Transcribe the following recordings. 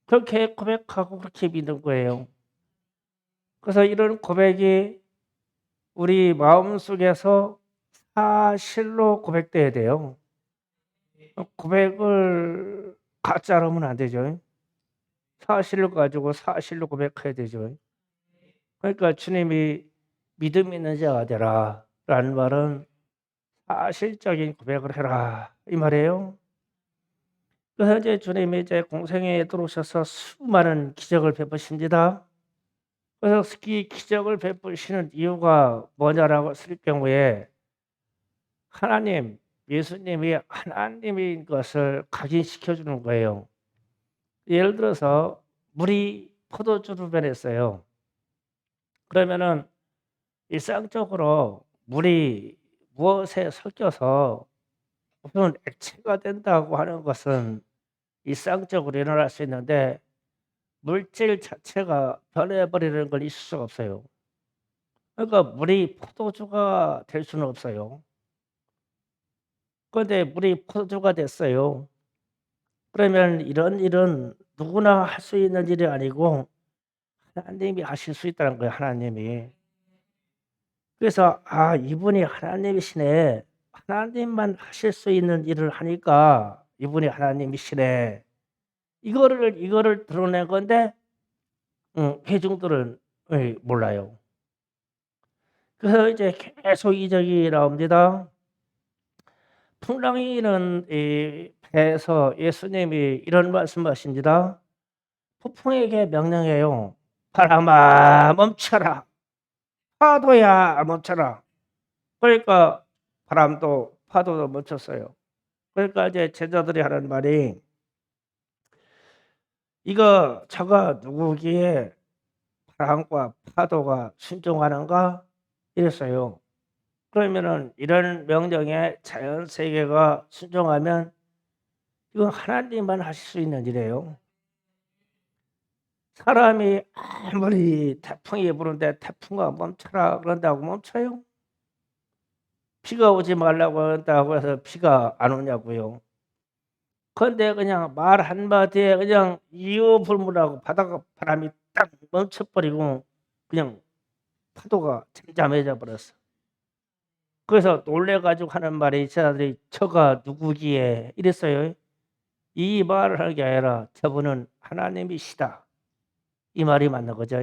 그렇게 고백하고 그렇게 믿는 거예요. 그래서 이런 고백이 우리 마음속에서 사실로 고백돼야 돼요. 고백을 가짜로 하면 안 되죠. 사실을 가지고 사실로 고백해야 되죠. 그러니까 주님이 믿음 있는 자가 되라 라는 말은 사실적인 고백을 해라 이 말이에요. 그래서 이제 주님이 이제 공생애에 들어오셔서 수많은 기적을 베푸십니다. 그래서 이 기적을 베푸시는 이유가 뭐냐라고 했을 경우에 하나님, 예수님이 하나님인 것을 각인시켜 주는 거예요. 예를 들어서 물이 포도주로 변했어요. 그러면은 일상적으로 물이 무엇에 섞여서 무슨 액체가 된다고 하는 것은 일상적으로 일어날 수 있는데 물질 자체가 변해버리는 건 있을 수가 없어요. 그러니까 물이 포도주가 될 수는 없어요. 그런데 물이 포도주가 됐어요. 그러면 이런 일은 누구나 할 수 있는 일이 아니고 하나님이 하실 수 있다는 거예요, 하나님이. 그래서 '아 이분이 하나님이시네. 하나님만 하실 수 있는 일을 하니까 이분이 하나님이시네.' 이거를 드러낸 건데 회중들은 몰라요. 그래서 이제 계속 이적이 나옵니다. 풍랑이 이 배에서 예수님이 이런 말씀하십니다. 폭풍에게 명령해요. "바람아 멈춰라. 파도야 멈춰라." 그러니까 바람도 파도도 멈췄어요. 그러니까 이제 제자들이 하는 말이 "이거 저가 누구기에 바람과 파도가 순종하는가?" 이랬어요. 그러면은 이런 명령에 자연 세계가 순종하면 이건 하나님만 하실 수 있는 일이에요. 사람이 아무리 태풍이 부는데 "태풍아 멈춰라." 그런다고 멈춰요? 비가 오지 말라고 한다고 해서 비가 안 오냐고요. 그런데 그냥 말 한마디에 그냥 이유불문하고 바다가 바람이 딱 멈춰 버리고 그냥 파도가 잠잠해져 버렸어. 그래서 놀래 가지고 하는 말이 제자들이 "저가 누구기에." 이랬어요. 이 말을 하는 게 아니라 "저분은 하나님이시다." 이 말이 맞는 거죠.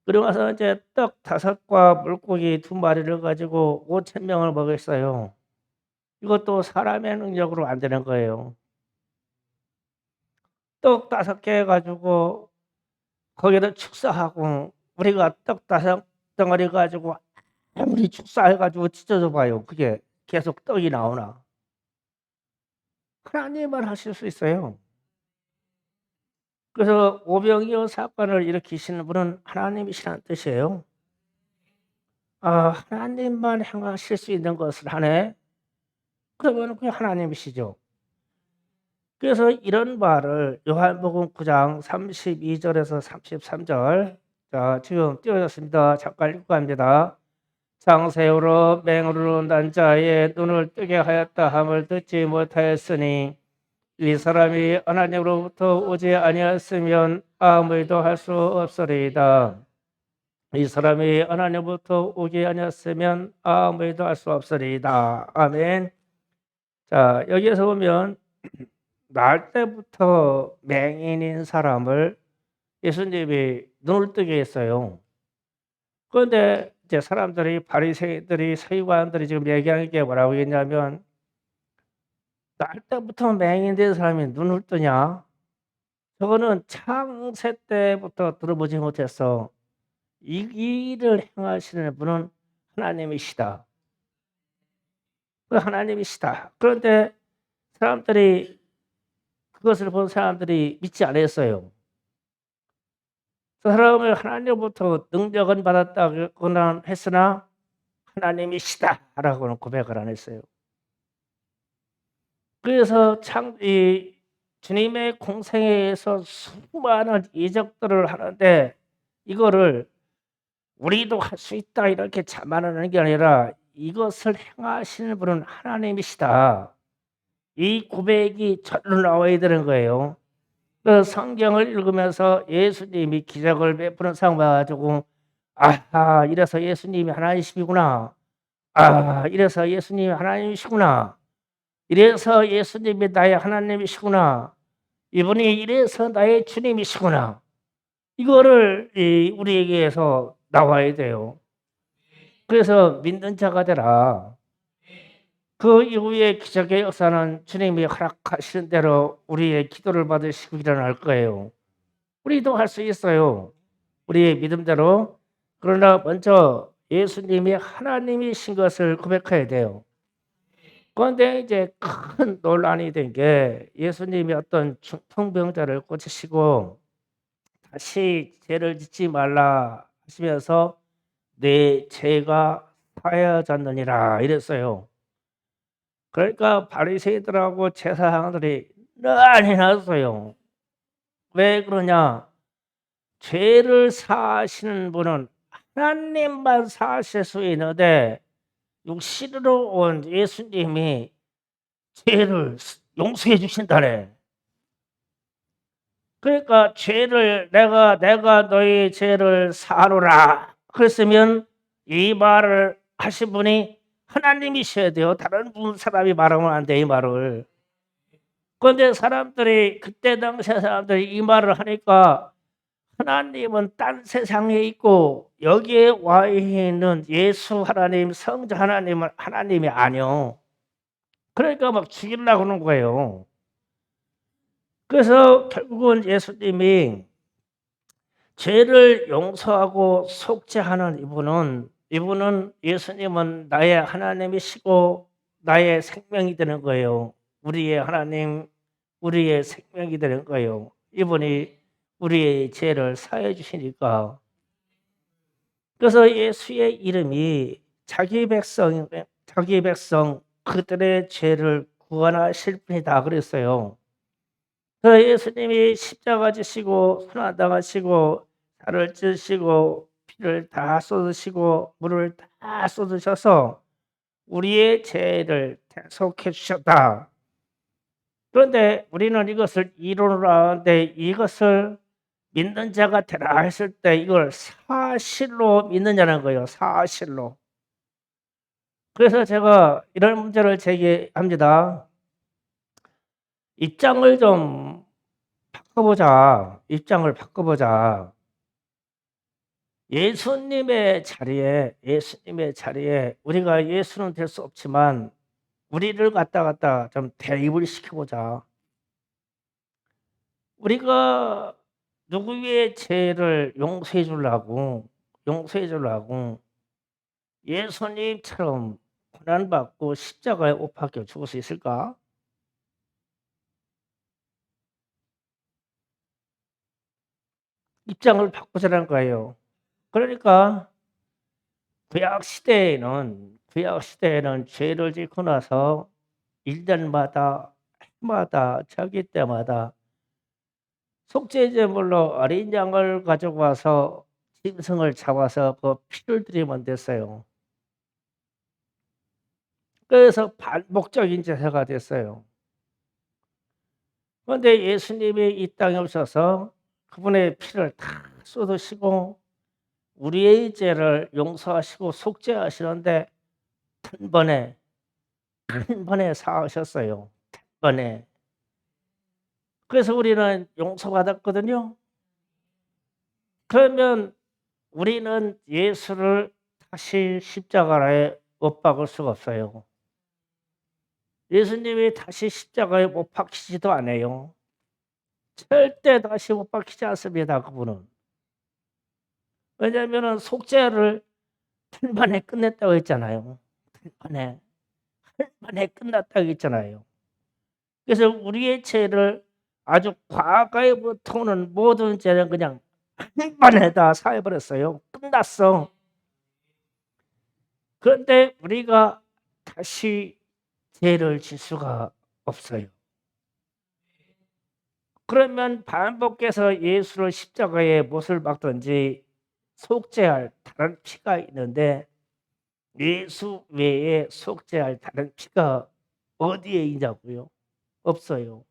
그러고 나서 이제 떡 5과 물고기 2마리를 가지고 5천 명을 먹였어요. 이것도 사람의 능력으로 안 되는 거예요. 떡 5개 가지고 거기다 축사하고 우리가 떡 5 덩어리 가지고 아무리 축사해 가지고 찢어져 봐요. 그게 계속 떡이 나오나. 하나님만 하실 수 있어요. 그래서 오병이어 사건을 일으키시는 분은 하나님이시라는 뜻이에요. '아 하나님만 행하실 수 있는 것을 하네.' 그러면 그게 하나님이시죠. 그래서 이런 말을 요한복음 9장 32 절에서 33 절 자 지금 띄어졌습니다. 잠깐 읽고 갑니다. "장세후로 맹으로 난 자의 눈을 뜨게 하였다 함을 듣지 못하였으니 이 사람이 하나님으로부터 오지 아니하였으면 아무 일도 할 수 없으리이다. 이 사람이 하나님으로부터 오지 아니하였으면 아무 일도 할 수 없으리이다." 아멘. 자 여기에서 보면 날 때부터 맹인인 사람을 예수님이 눈을 뜨게 했어요. 그런데 이제 사람들이 바리새인들이 서기관들이 지금 얘기하는 게 뭐라고 했냐면 "날 때부터 맹인된 사람이 눈을 뜨냐? 저거는 창세 때부터 들어보지 못했어. 이 일을 행하시는 분은 하나님이시다. 그 하나님이시다." 그런데 사람들이 그것을 본 사람들이 믿지 않았어요. 그 사람을 하나님으로부터 능력은 받았다거나 했으나 "하나님이시다."라고는 고백을 안 했어요. 그래서 참 이 주님의 공생애에서 수많은 이적들을 하는데 이거를 '우리도 할 수 있다.' 이렇게 자만하는 게 아니라 '이것을 행하시는 분은 하나님이시다.' 이 고백이 절로 나와야 되는 거예요. 그 성경을 읽으면서 예수님이 기적을 베푸는 상황 봐가지고 아하 이래서 예수님이 하나님이시구나. 아 이래서 예수님이 하나님이시구나. 이래서 예수님이 나의 하나님이시구나. 이분이 이래서 나의 주님이시구나. 이거를 우리에게서 나와야 돼요. 그래서 믿는 자가 되라. 그 이후에 기적의 역사는 주님이 허락하시는 대로 우리의 기도를 받으시고 일어날 거예요. 우리도 할 수 있어요. 우리의 믿음대로. 그러나 먼저 예수님이 하나님이신 것을 고백해야 돼요. 그런데 이제 큰 논란이 된 게 예수님이 어떤 중풍병자를 고치시고 다시 죄를 짓지 말라 하시면서 내 죄가 사하여졌느니라 이랬어요. 그러니까 바리새인들하고 제사장들이 난리 났어요. 왜 그러냐? 죄를 사하시는 분은 하나님만 사하실 수 있는데 육신으로 온 예수님이 죄를 용서해 주신다네. 그러니까 죄를 내가 너희 죄를 사하노라 그랬으면 이 말을 하신 분이 하나님이셔야 돼요. 다른 사람이 말하면 안 돼, 이 말을. 그런데 사람들이 그때 당시 사람들이 이 말을 하니까 하나님은 딴 세상에 있고 여기에 와 있는 예수 하나님, 성자 하나님은 하나님이 아니요. 그러니까 막 죽이려고 하는 거예요. 그래서 결국은 예수님이 죄를 용서하고 속죄하는 이분은 예수님은 나의 하나님이시고 나의 생명이 되는 거예요. 우리의 하나님, 우리의 생명이 되는 거예요. 이분이 우리의 죄를 사해 주시니까. 그래서 예수의 이름이 자기 백성 그들의 죄를 구원하실 분이다 그랬어요. 그래서 예수님이 십자가 지시고 순환당하시고 살을 찌시고 피를 다 쏟으시고 물을 다 쏟으셔서 우리의 죄를 대속해 주셨다. 그런데 우리는 이것을 이론으로 하는데 이것을 믿는 자가 되라 했을 때 이걸 사실로 믿느냐는 거예요. 사실로. 그래서 제가 이런 문제를 제기합니다. 입장을 좀 바꿔보자. 입장을 바꿔보자. 예수님의 자리에 우리가 예수는 될 수 없지만 우리를 갖다 좀 대입을 시켜보자. 우리가 누구의 죄를 용서해 주려고 예수님처럼 고난받고 십자가에 못 박혀 죽을 수 있을까? 입장을 바꾸자는 거예요. 그러니까 구약 시대에는 죄를 짓고 나서 1년마다 해마다 절기 때마다 속죄제물로 어린 양을 가지고 와서 짐승을 잡아서 그 피를 드리면 됐어요. 그래서 반복적인 제사가 됐어요. 그런데 예수님이 이 땅에 오셔서 그분의 피를 다 쏟으시고 우리의 죄를 용서하시고 속죄하시는데 한 번에 사하셨어요. 한 번에. 그래서 우리는 용서받았거든요. 그러면 우리는 예수를 다시 십자가에 못 박을 수가 없어요. 예수님이 다시 십자가에 못 박히지도 않아요. 절대 다시 못 박히지 않습니다. 그분은. 왜냐하면 속죄를 한 번에 끝냈다고 했잖아요. 한 번에 끝났다고 했잖아요. 그래서 우리의 죄를 아주 과거에부터 오는 모든 죄는 그냥 한 번에 다 사해버렸어요. 끝났어. 그런데 우리가 다시 죄를 질 수가 없어요. 그러면 반복해서 예수를 십자가에 못을 박든지 속죄할 다른 피가 있는데 예수 외에 속죄할 다른 피가 어디에 있냐고요? 없어요.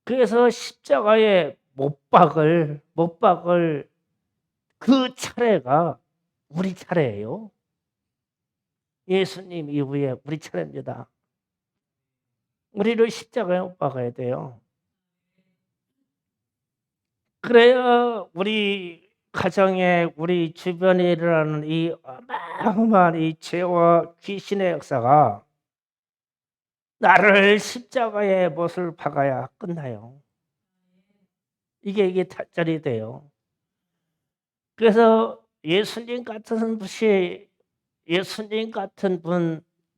그래서 십자가에 못 박을 그 차례가 우리 차례예요. 예수님 이후에 우리 차례입니다. 우리를 십자가에 못 박아야 돼요. 그래야 우리 가정에 우리 주변에 일어나는 이 어마어마한 이 죄와 귀신의 역사가 나를 십자가에 못을 박아야 끝나요. 이게 탈절이 돼요. 그래서 예수님 같은 분,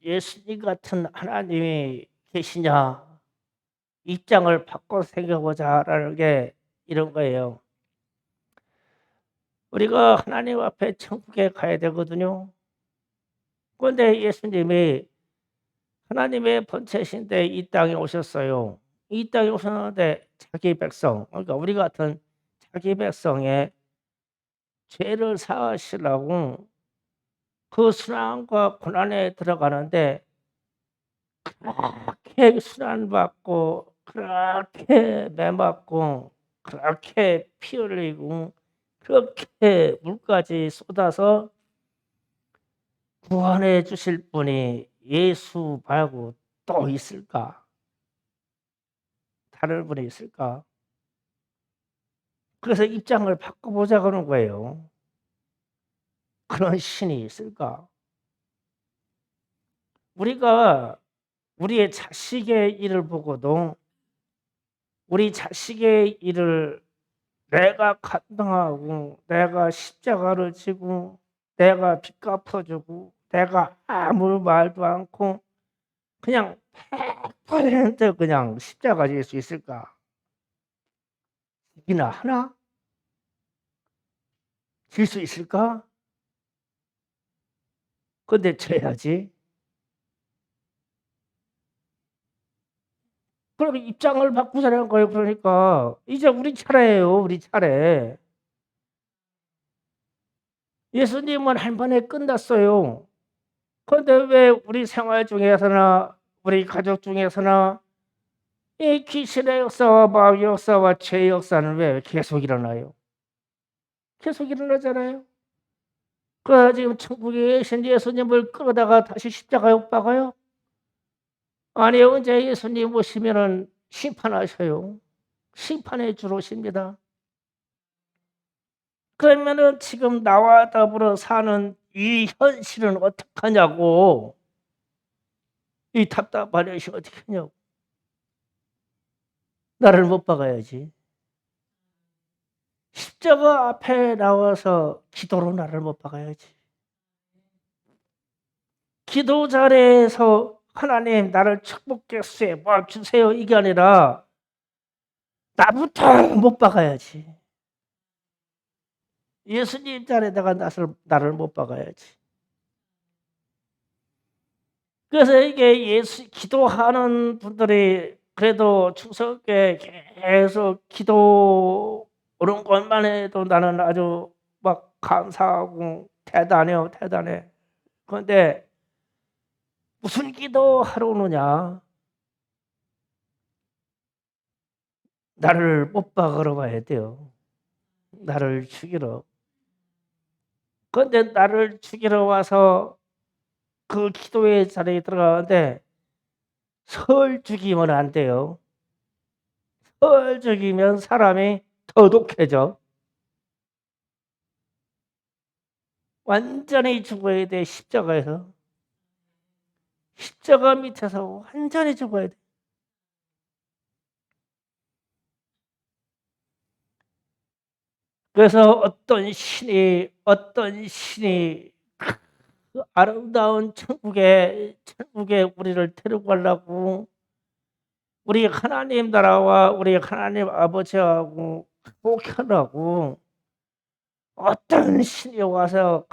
예수님 같은 하나님이 계시냐 입장을 바꿔 생각해보자라는 게 이런 거예요. 우리가 하나님 앞에 천국에 가야 되거든요. 그런데 예수님이 하나님의 본체신데 이 땅에 오셨어요. 이 땅에 오셨는데 자기 백성, 그러니까 우리 같은 자기 백성의 죄를 사하시려고 그 순환과 고난에 들어가는데 그렇게 순환받고 그렇게 매맞고 그렇게 피 흘리고 그렇게 물까지 쏟아서 구원해 주실 분이 예수 말고 또 있을까? 다른 분이 있을까? 그래서 입장을 바꿔보자 그런 거예요. 그런 신이 있을까? 우리가 우리의 자식의 일을 보고도 우리 자식의 일을 내가 감당하고 내가 십자가를 지고 내가 빚 갚아주고 내가 아무 말도 않고 그냥 100% 그냥 십자가 질 수 있을까? 이나 하나? 질 수 있을까? 근데 져야지. 그럼 입장을 바꾸자는 거예요. 그러니까 이제 우리 차례예요. 우리 차례. 예수님은 한 번에 끝났어요. 그런데 왜 우리 생활 중에서나 우리 가족 중에서나 이 귀신의 역사와 마귀의 역사와 죄의 역사는 왜 계속 일어나요? 계속 일어나잖아요. 그 지금 천국에 계신 예수님을 끌어다가 다시 십자가에 못 박아요? 아니요. 이제 예수님 오시면은 심판하셔요. 심판의 주로 오십니다. 그러면은 지금 나와 더불어 사는 이 현실은 어떡하냐고. 이 답답한 현실 어떻게 하냐고. 나를 못 박아야지. 십자가 앞에 나와서 기도로 나를 못 박아야지. 기도 자리에서 하나님 나를 축복했어요. 뭐 주세요. 이게 아니라 나부터 못 박아야지. 예수님 자리에다가 나를 못 박아야지. 그래서 이게 기도하는 분들이 그래도 추석에 계속 기도 오는 것만 해도 나는 아주 막 감사하고 대단해. 그런데 무슨 기도하러 오느냐? 나를 못 박으러 와야 돼요. 나를 죽이러. 그런데 나를 죽이러 와서 그 기도의 자리에 들어가는데 설 죽이면 안 돼요. 설 죽이면 사람이 더 독해져. 완전히 죽어야 돼. 십자가에서. 십자가 밑에서 완전히 죽어야 돼. 그래서 어떤 신이 그 아름다운 천국에 우리를 데리고 가려고 우리 하나님 나라와 우리 하나님 아버지하고 복하라고 어떤 신이 와서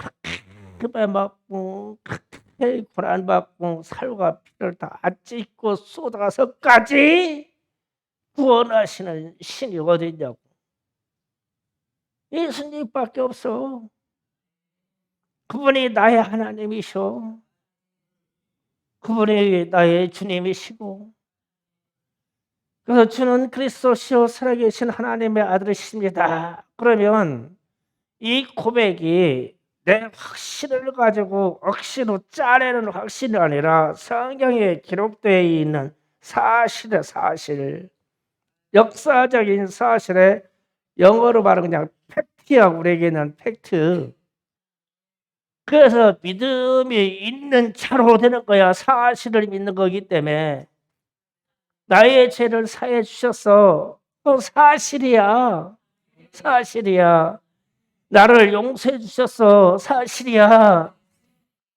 그렇게 맞고 그렇게 고난받고 살과 피를 다 찢고 쏟아서까지 구원하시는 신이 어디 있냐고. 예수님밖에 없어. 그분이 나의 하나님이셔. 그분이 나의 주님이시고 그래서 주는 그리스도시요 살아계신 하나님의 아들이십니다. 그러면 이 고백이 내 확신을 가지고 억지로 짜내는 확신이 아니라 성경에 기록되어 있는 사실의 사실, 역사적인 사실에 영어로 말하면 그냥 팩트야. 우리에게는 팩트. 그래서 믿음이 있는 차로 되는 거야. 사실을 믿는 거기 때문에. 나의 죄를 사해 주셨어. 사실이야. 사실이야. 나를 용서해 주셨어. 사실이야.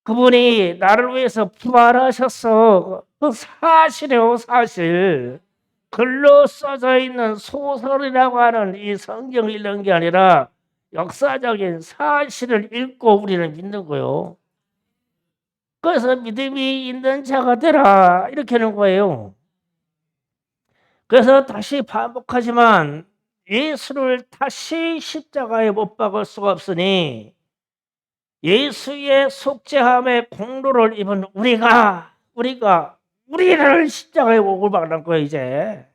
그분이 나를 위해서 부활하셨어. 사실이요, 사실. 글로 써져 있는 소설이라고 하는 이 성경을 읽는 게 아니라 역사적인 사실을 읽고 우리는 믿는 거요. 그래서 믿음이 있는 자가 되라 이렇게 하는 거예요. 그래서 다시 반복하지만 예수를 다시 십자가에 못 박을 수가 없으니 예수의 속죄함의 공로를 입은 우리를 십자가에 못 박는 거예요 이제.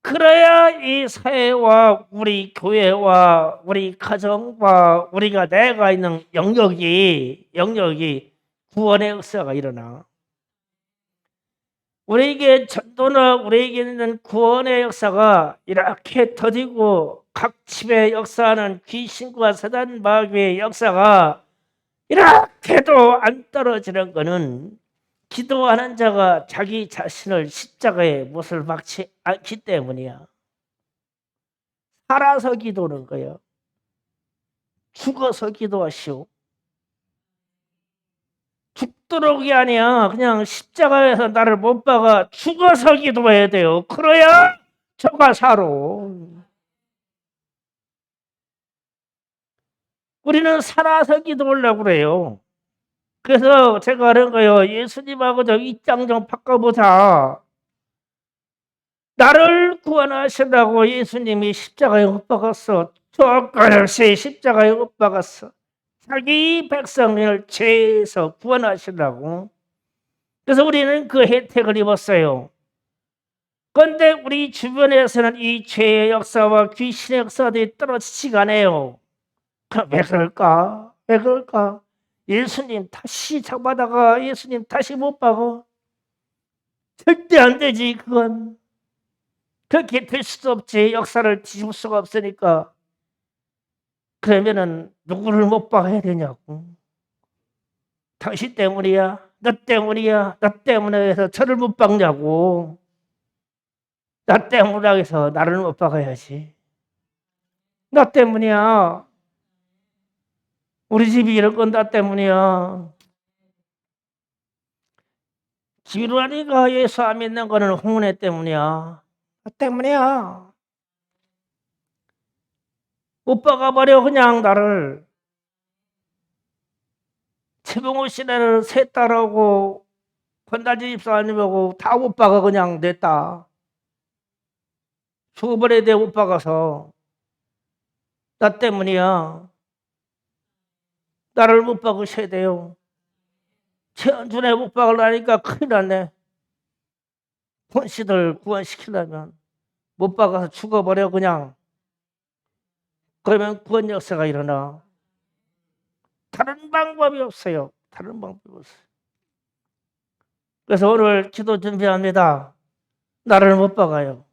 그래야 이 사회와 우리 교회와 우리 가정과 우리가 내가 있는 영역이 구원의 역사가 일어나. 우리에게 전도나 우리에게 있는 구원의 역사가 이렇게 터지고 각 집에 역사하는 귀신과 사단 마귀의 역사가 이렇게도 안 떨어지는 것은 기도하는 자가 자기 자신을 십자가에 못을 박지 않기 때문이야. 살아서 기도하는 거예요. 죽어서 기도하시오. 죽도록이 아니야. 그냥 십자가에서 나를 못 박아 죽어서 기도해야 돼요. 그래야 저가 살아. 우리는 살아서 기도하려고 그래요. 그래서 제가 하는 거예요. 예수님하고 저 입장 좀 바꿔보자. 나를 구원하시려고 예수님이 십자가에 못 박았어. 조건없이 십자가에 못 박았어. 자기 백성을 죄에서 구원하시려고. 그래서 우리는 그 혜택을 입었어요. 그런데 우리 주변에서는 이 죄의 역사와 귀신의 역사들이 떨어지지가 않아요. 그럼 왜 그럴까? 왜 그럴까? 예수님 다시 잡아다가 예수님 다시 못 박아. 절대 안 되지 그건. 그렇게 될 수도 없지. 역사를 뒤집을 수가 없으니까. 그러면은 누구를 못 박아야 되냐고. 당신 때문이야. 너 때문이야. 너 때문에 해서 저를 못 박냐고. 나 때문이라 해서 나를 못 박아야지. 나 때문이야. 우리 집이 이럴 건 나 때문이야. 지루하니까 예수 안 믿는 거는 홍은혜 때문이야. 나 때문이야. 못 박아버려 그냥 나를. 최봉호 씨네는 세 딸하고 건달지 집사님하고 다 못 박아 그냥 냈다. 죽어버려야 돼 못 박아서. 나 때문이야. 나를 못 박으셔야 돼요. 최은준에 못 박으려니까 큰일 났네. 권씨들 구원시키려면 못 박아서 죽어버려 그냥. 그러면 구원 역사가 일어나. 다른 방법이 없어요. 다른 방법이 없어요. 그래서 오늘 기도 준비합니다. 나를 못 박아요.